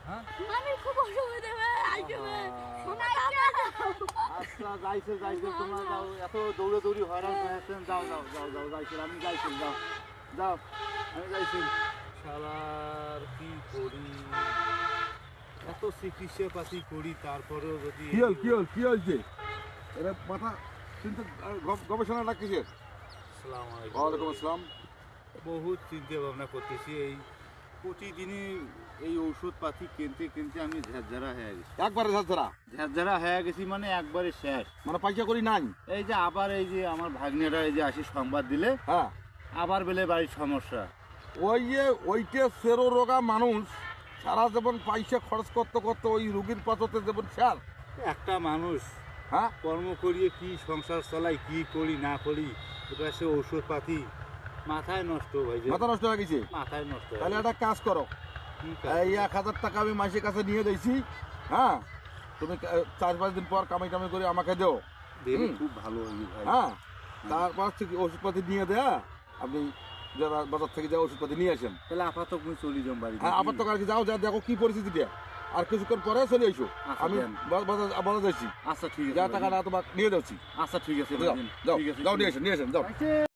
হ্যাঁ আমি খুব অসুবিধা আচ্ছা যাইছে তোমরা যাও, এত দৌড়াদৌড়ি হয়রান করেছেন, যাও যাইছে, আমি যাইছি, যাও আমি যাইছি। শালার কি করি, এত চিকিৎসা পাতি করি তারপরেও যদি কি হয়েছে? এটা মাথা চিন্তা গবেষণাটা কিসের? আসসালামু আলাইকুম। ওয়ালাইকুম আসসালাম। বহুত চিন্তা ভাবনা করতেছি, এই প্রতিদিনই এই ঔষধপাতি কিনতে আমি ঝাঁঝরা হয়ে গেছি। একবারে ঝাঁঝরা হয়ে গেছি মানে একবারে শেষ। মানে পয়সা করি নাই। এই যে আবার এই যে আমার ভাগ্নেরা এই যে আসি সংবাদ দিলে, হ্যাঁ, আবার বেলে বাড়ির সমস্যা। ওইটা সেরো রোগা মানুষ সারা জীবন পয়সা খরচ করতে ওই রুগীর পাশতে জীবন স্যার। একটা মানুষ হ্যাঁ, কর্ম করিয়ে কি সংসার চালাই, কি করি না করি, এবার সে ঔষধপাতি মাথায় নষ্ট হয়ে যায়, মাথা নষ্ট হয়ে গেছে। মাথায় নষ্ট হয়ে তাহলে যায়। একটা কাজ করো, কি কাজ? এই 1000 টাকা আমি মাসের কাছে নিয়ে দিয়েছি। হ্যাঁ, তুমি 4-5 দিন পর কামাই করে আমাকে দেও। দিলে খুব ভালো হবে ভাই। হ্যাঁ, তারপর থেকে ওষুধপাতি নিয়ে দেয়া, আপনি যারা বাজার থেকে যা ওষুধপাতি নিয়ে আসেন। তাহলে আপাতত তুমি চলে যাও বাড়ি। হ্যাঁ, আবার তো আর কি যাও, যা দেখো কি পরিস্থিতিটা, আর কিছুক্ষণ পরে চলে আইসো। আচ্ছা, আমি দেন। বাজার যাচ্ছি, আচ্ছা ঠিক আছে যা ভাই। টাকাটা তোমাকে নিয়ে যাচ্ছি। আচ্ছা ঠিক আছে যাও ভাই, যাও ঠিক আছে, যাও, ঠিক নিয়ে আছে। আসেন যাও।